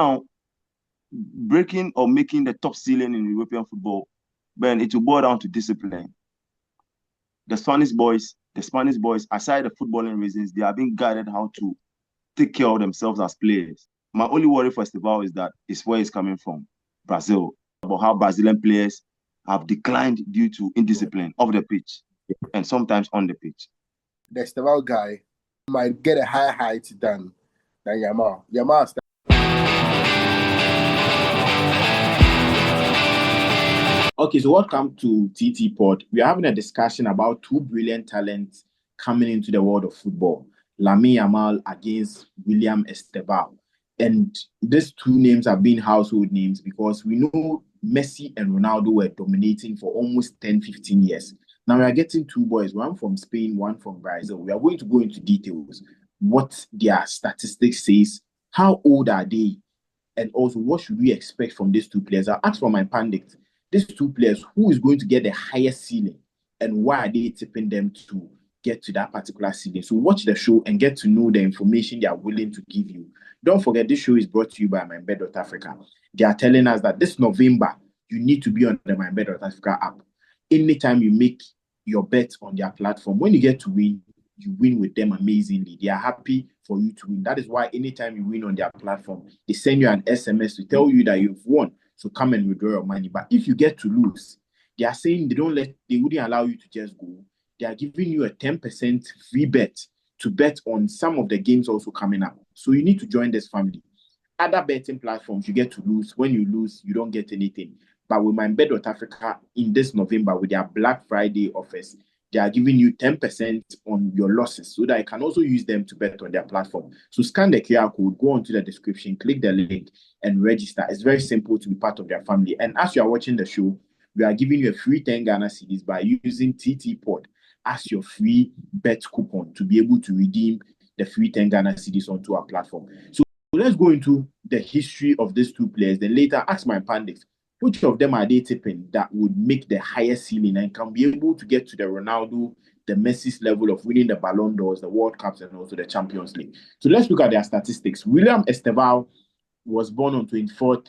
Now, breaking or making the top ceiling in European football, then it will boil down to discipline. The Spanish boys, aside the footballing reasons, they are being guided how to take care of themselves as players. My only worry for Estevão is where he's coming from, Brazil, about how Brazilian players have declined due to indiscipline off the pitch and sometimes on the pitch. The Estevão guy might get a higher height than Yamal. Okay, so welcome to TT Pod. We are having a discussion about two brilliant talents coming into the world of football. Lamine Yamal against Willian Estevão. And these two names have been household names because we know Messi and Ronaldo were dominating for almost 10, 15 years. Now we are getting two boys, one from Spain, one from Brazil. We are going to go into details, what their statistics says, how old are they, and also what should we expect from these two players. I'll ask for my pundit. These two players, who is going to get the highest ceiling and why are they tipping them to get to that particular ceiling? So watch the show and get to know the information they are willing to give you. Don't forget, this show is brought to you by MyBed.Africa. They are telling us that this November, you need to be on the MyBed.Africa app. Anytime you make your bet on their platform, when you get to win, you win with them amazingly. They are happy for you to win. That is why anytime you win on their platform, they send you an SMS to tell you that you've won. So come and withdraw your money. But if you get to lose, they are saying they wouldn't allow you to just go. They are giving you a 10% free bet to bet on some of the games also coming up. So you need to join this family. Other betting platforms, you get to lose. When you lose, you don't get anything. But with MyBed.Africa in this November, with their Black Friday offers, they are giving you 10% on your losses so that you can also use them to bet on their platform. So scan the QR code, go onto the description, click the link, and register. It's very simple to be part of their family. And as you are watching the show, we are giving you a free 10 Ghana cedis by using TT Pod as your free bet coupon to be able to redeem the free 10 Ghana cedis onto our platform. So let's go into the history of these two players. Then later, ask my pundits, which of them are they tipping that would make the highest ceiling and can be able to get to the Ronaldo, the Messi's level of winning the Ballon d'Ors, the World Cups, and also the Champions League? So let's look at their statistics. Willian Estevão was born on 24th,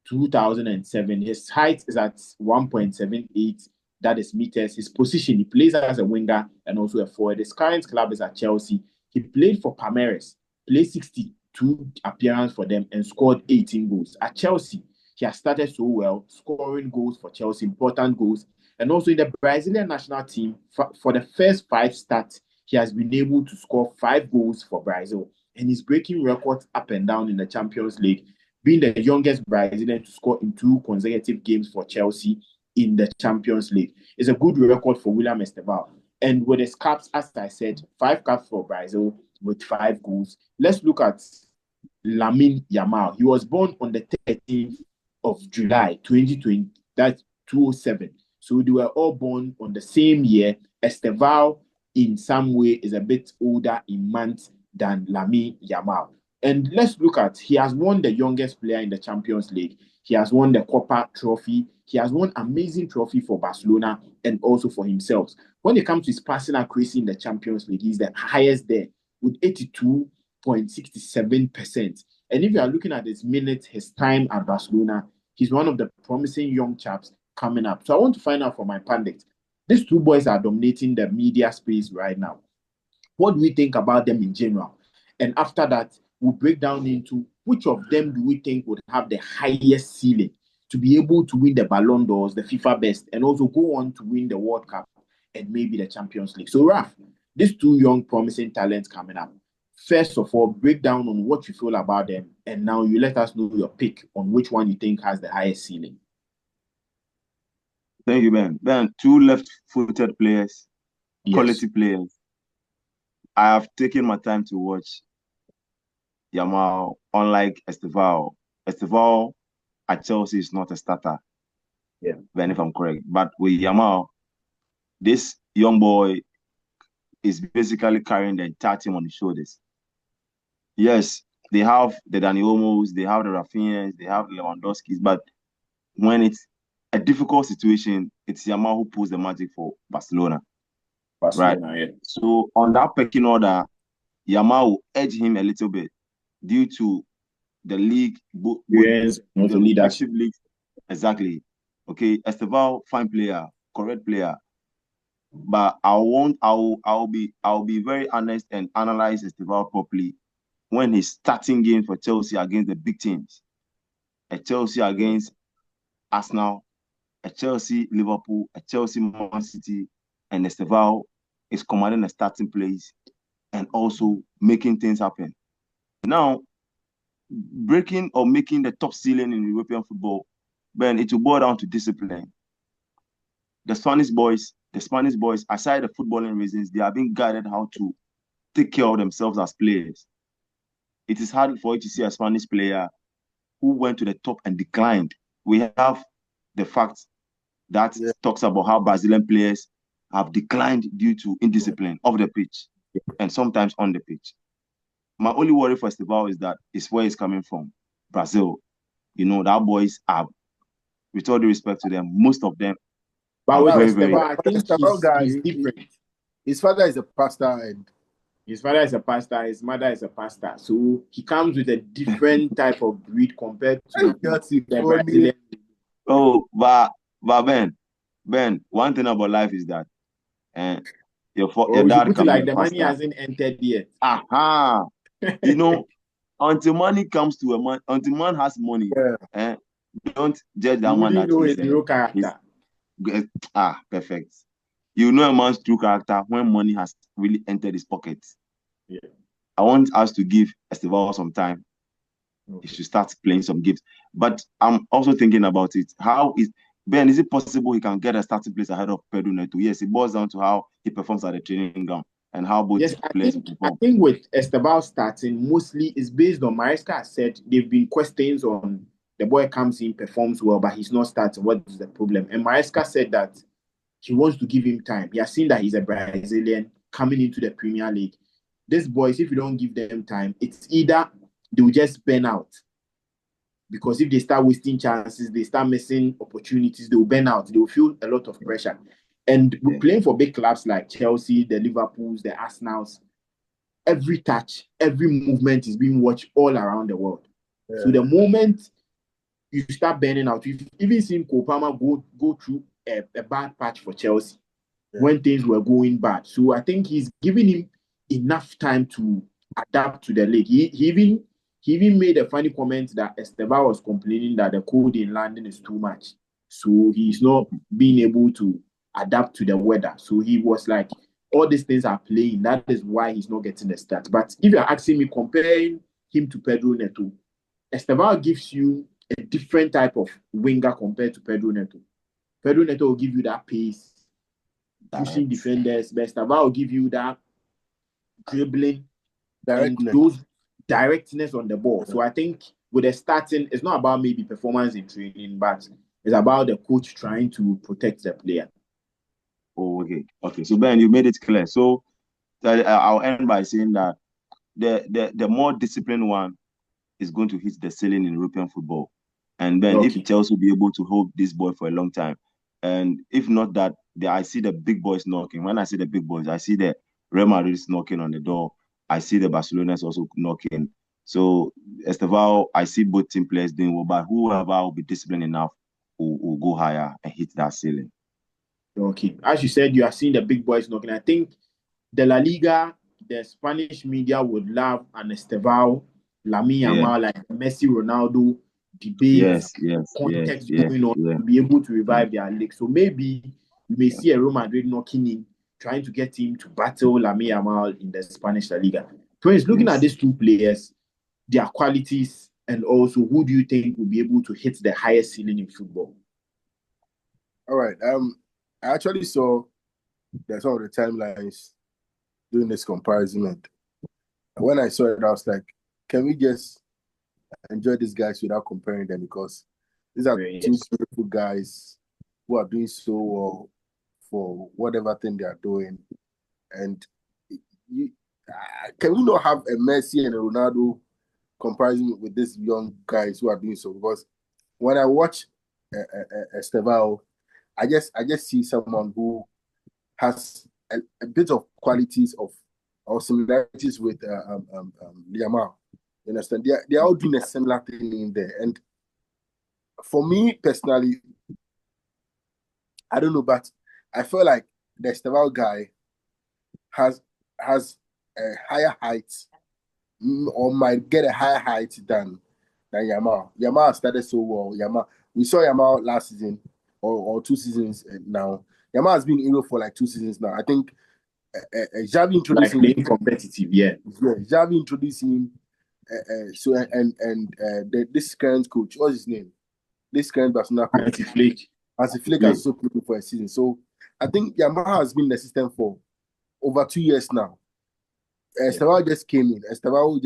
2007. His height is at 1.78, that is meters. His position, he plays as a winger and also a forward. His current club is at Chelsea. He played for Palmeiras, played 62 appearances for them and scored 18 goals. At Chelsea, he has started so well, scoring goals for Chelsea, important goals. And also in the Brazilian national team, for the first 5 starts, he has been able to score 5 goals for Brazil. And he's breaking records up and down in the Champions League, being the youngest Brazilian to score in 2 consecutive games for Chelsea in the Champions League. It's a good record for Willian Estevão. And with his caps, as I said, 5 caps for Brazil with 5 goals. Let's look at Lamine Yamal. He was born on the 13th of July 2020, that's 2007. So they were all born on the same year. Estevão, in some way, is a bit older in months than Lamine Yamal. And let's look at, he has won the youngest player in the Champions League. He has won the Copa Trophy. He has won amazing trophy for Barcelona and also for himself. When it comes to his passing accuracy in the Champions League, he's the highest there with 82.67%. And if you are looking at his minutes, his time at Barcelona, he's one of the promising young chaps coming up. So I want to find out from my pundit. These two boys are dominating the media space right now. What do we think about them in general? And after that, we'll break down into which of them do we think would have the highest ceiling to be able to win the Ballon d'Ors, the FIFA best, and also go on to win the World Cup and maybe the Champions League. So Raf, these two young promising talents coming up. First of all, break down on what you feel about them, and now you let us know your pick on which one you think has the highest ceiling. Thank you, Ben. Ben, 2 left-footed players, yes. Quality players. I have taken my time to watch Yamal, unlike Estevão. Estevão at Chelsea is not a starter. Yeah. Ben, if I'm correct. But with Yamal, this young boy is basically carrying the entire team on his shoulders. Yes, they have the Dani Olmos, they have the Rafinhas, they have the Lewandowskis, but when it's a difficult situation, it's Yamal who pulls the magic for Barcelona. Right? Yeah. So on that pecking order, Yamal will edge him a little bit due to the league, Yes, the also leadership. respective leagues. Exactly. Okay, Estevão, fine player, correct player. But I'll be very honest and analyze Estevão properly when he's starting games for Chelsea against the big teams. A Chelsea against Arsenal, a Chelsea Liverpool, a Chelsea Man City, and Estevão is commanding a starting place and also making things happen. Now, breaking or making the top ceiling in European football, Ben, it will boil down to discipline. The Spanish boys, aside the footballing reasons, they are being guided how to take care of themselves as players. It is hard for you to see a Spanish player who went to the top and declined. We have the fact that talks about how Brazilian players have declined due to indiscipline off the pitch and sometimes on the pitch. My only worry for Estevão is where he's coming from, Brazil. You know, that boys are, with all due respect to them, most of them But with very, Estevão, I think he's different. His father is a pastor and his father is a pastor, his mother is a pastor. So he comes with a different type of breed compared to the Brazilian. Oh, but Ben, one thing about life is that your dad comes like the money hasn't entered yet. Aha. You know, until money comes to a man, until man has money, don't judge that man that know his real character. Perfect. You know a man's true character when money has really entered his pockets. Yeah. I want us to give Estevão some time. Okay. He should start playing some games. But I'm also thinking about it. Is it possible he can get a starting place ahead of Pedro Neto? Yes, it boils down to how he performs at the training ground and how both players perform. I think with Estevão starting, mostly is based on Maresca said they've been questions on the boy comes in, performs well, but he's not starting. What is the problem? And Maresca said that he wants to give him time. He has seen that he's a Brazilian coming into the Premier League. These boys, if you don't give them time, it's either they will just burn out. Because if they start wasting chances, they start missing opportunities, they will burn out. They will feel a lot of pressure. And we're playing for big clubs like Chelsea, the Liverpools, the Arsenals. Every touch, every movement is being watched all around the world. Yeah. So the moment you start burning out, you've even seen Kopama go through a bad patch for Chelsea when things were going bad. So I think he's giving him enough time to adapt to the league. He even made a funny comment that Estevão was complaining that the cold in London is too much. So he's not being able to adapt to the weather. So he was like, all these things are playing. That is why he's not getting the start. But if you're asking me, comparing him to Pedro Neto, Estevão gives you a different type of winger compared to Pedro Neto. Pedro Neto will give you that pace, pushing defenders. But Estevão will give you that dribbling, and those directness on the ball. So I think with the starting, it's not about maybe performance in training, but it's about the coach trying to protect the player. Oh, okay. So Ben, you made it clear. So I'll end by saying that the more disciplined one is going to hit the ceiling in European football. And Ben, if Chelsea will be able to hold this boy for a long time, and if not that, I see the big boys knocking. When I see the big boys, I see the Real Madrid's knocking on the door. I see the Barcelona's also knocking. So Estevão, I see both team players doing well, but whoever will be disciplined enough will go higher and hit that ceiling. Okay. As you said, you are seeing the big boys knocking. I think the La Liga, the Spanish media would love an Estevão, Lamine Yamal, like Messi, Ronaldo debate, context going on to be able to revive their league. So maybe we may see a Real Madrid knocking in, trying to get him to battle Lamine Yamal in the Spanish La Liga. Prince, looking at these two players, their qualities, and also who do you think will be able to hit the highest ceiling in football? All right. I actually saw some of the timelines doing this comparison. And when I saw it, I was like, can we just enjoy these guys without comparing them? Because these are two beautiful guys who are doing so well for whatever thing they are doing. And can we not have a Messi and a Ronaldo comparison with these young guys who are doing so? Because when I watch Estevão, I just see someone who has a bit of qualities of or similarities with Yamal. You understand? They're all doing a similar thing in there. And for me personally, I don't know, but I feel like the Estevão guy has a higher height, or might get a higher height than Yamal. Yamal started so well. We saw Yamal last season or 2 seasons now. Yamal has been in Europe for like 2 seasons now. I think Xavi introduced him. Being competitive, yeah. Xavi introduced him. This current coach, what's his name? This current Barcelona coach. As a Flick has also played for a season. So I think Yamal has been in the system for over 2 years now. Estevão just came in. Estevão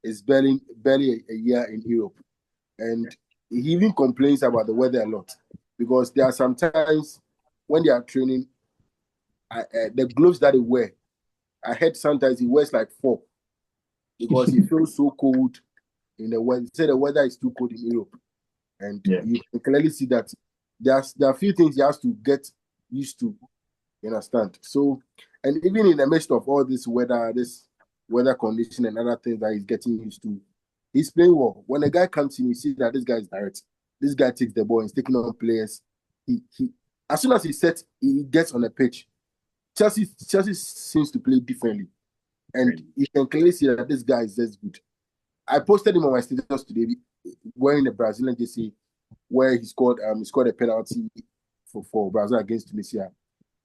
is barely a year in Europe. And he even complains about the weather a lot. Because there are some times when they are training, the gloves that they wear, I heard sometimes he wears like 4 because he feels so cold in the weather. He said the weather is too cold in Europe. And you can clearly see that there are a few things he has to get used to. You understand? So, and even in the midst of all this weather condition and other things that he's getting used to, he's playing well. When a guy comes in, you see that this guy is direct. This guy takes the ball, he's taking on players. He as soon as he gets on the pitch, Chelsea seems to play differently. And you can clearly see that this guy is just good. I posted him on my status today wearing the Brazilian jersey where he scored a penalty for Brazil against Tunisia.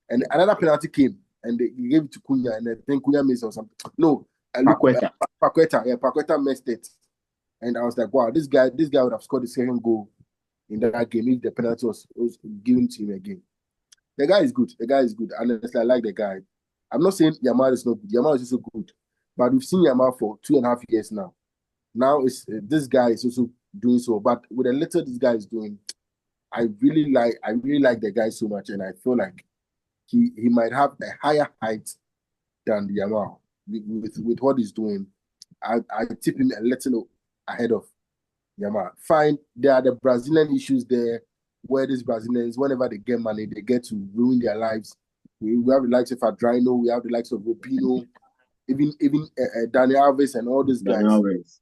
And another penalty came and he gave it to Cunha, and I think Cunha missed or something. No, Paqueta. Paqueta missed it. And I was like, wow, this guy would have scored the second goal in that game if the penalty was given to him again. The guy is good. Honestly, I like the guy. I'm not saying Yamal is not good. Yamal is also good. But we've seen Yamal for 2.5 years now. Now this guy is also doing so. But with the little this guy is doing, I really like the guy so much, and I feel like he might have a higher height than Yamal with what he's doing. I tip him a little ahead of Yamal. Fine, there are the Brazilian issues there, where these Brazilians, whenever they get money, they get to ruin their lives. We have the likes of Adriano, we have the likes of Rupino, even Daniel Alves and all these guys.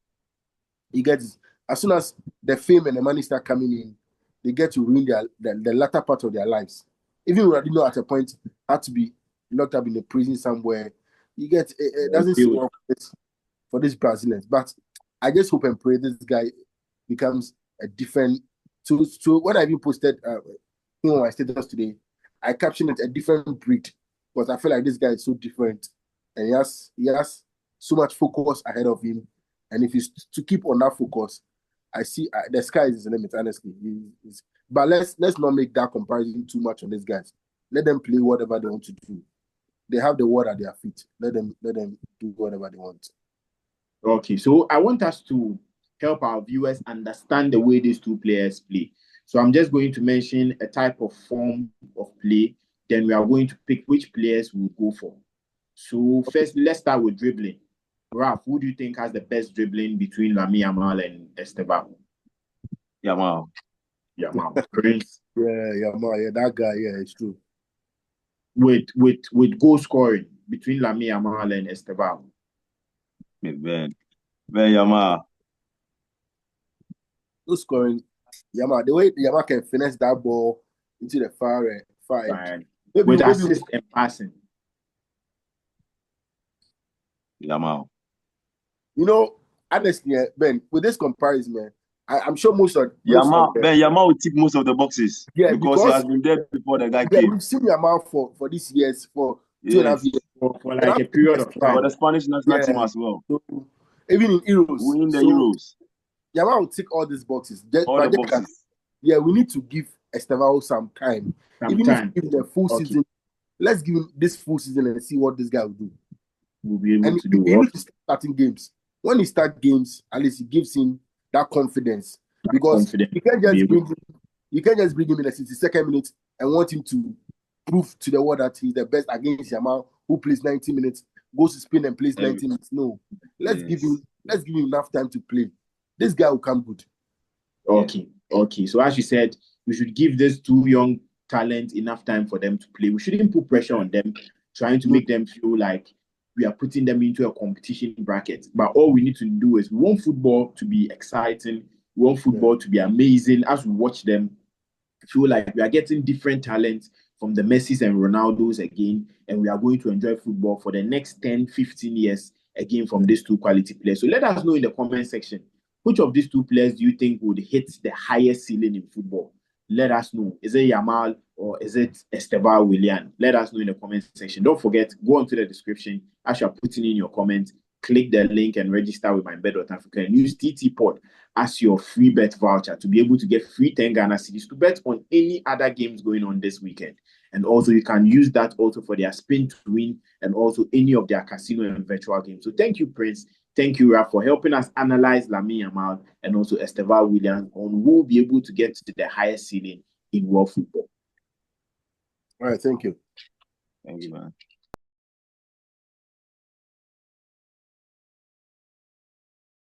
He gets, as soon as the fame and the money start coming in, they get to ruin the latter part of their lives. Even Ronaldinho at a point had to be locked up in a prison somewhere. You get it doesn't seem well for these Brazilians. But I just hope and pray this guy becomes a different. So when I even posted him on my status today, I captioned it a different breed because I feel like this guy is so different and he has so much focus ahead of him. And if he's to keep on that focus, I see the sky is the limit, honestly. But let's not make that comparison too much on these guys. Let them play whatever they want to do. They have the world at their feet. Let them do whatever they want. Okay, so I want us to help our viewers understand the way these two players play. So I'm just going to mention a type of form of play. Then we are going to pick which players we'll go for. So first, let's start with dribbling. Ralph, who do you think has the best dribbling between Lamine Yamal and Estevão? Yamal. Prince. Yeah, Yamal. Yeah, that guy. Yeah, it's true. With goal scoring between Lamine Yamal and Estevão. Ben Yamal. Goal scoring, Yamal. The way Yamal can finesse that ball into the far end. With assist and passing. Yamal. You know, honestly, Ben, with this comparison, man, I'm sure most of Yamal will tick most of the boxes. Yeah, because he has been there before the guy came. Yeah, we've seen Yamal for these years, for 2.5 years. For like a period of time. For the Spanish national team as well. So, even in Euros. Winning the Euros. Yamal will tick all these boxes. All the boxes. Yeah, we need to give Estevão some time. If the full season, let's give him this full season and see what this guy will do. We'll be able to do he needs to start starting games. When he starts games, at least it gives him that confidence. Because you can't just bring him in the 62nd minute and want him to prove to the world that he's the best against Yamal, who plays 90 minutes, goes to Spain and plays 90 minutes. No. Let's give him enough time to play. This guy will come good. Okay. So as you said, we should give these two young talents enough time for them to play. We shouldn't put pressure on them, trying to make them feel like we are putting them into a competition bracket. But all we need to do is we want football to be exciting. We want football to be amazing. As we watch them, feel like we are getting different talents from the Messis and Ronaldos again, and we are going to enjoy football for the next 10, 15 years again from these two quality players. So let us know in the comment section, which of these two players do you think would hit the highest ceiling in football? Let us know. Is it Yamal or is it Estevão Willian? Let us know in the comment section. Don't forget, go onto the description as you are putting in your comments. Click the link and register with MyBet.Africa and use TT Pod as your free bet voucher to be able to get free 10 Ghana cedis to bet on any other games going on this weekend. And also you can use that also for their spin to win and also any of their casino and virtual games. So thank you, Prince. Thank you, Raf, for helping us analyze Lamine Yamal and also Estevão Willian on who will be able to get to the highest ceiling in world football. All right, thank you. Thank you, man.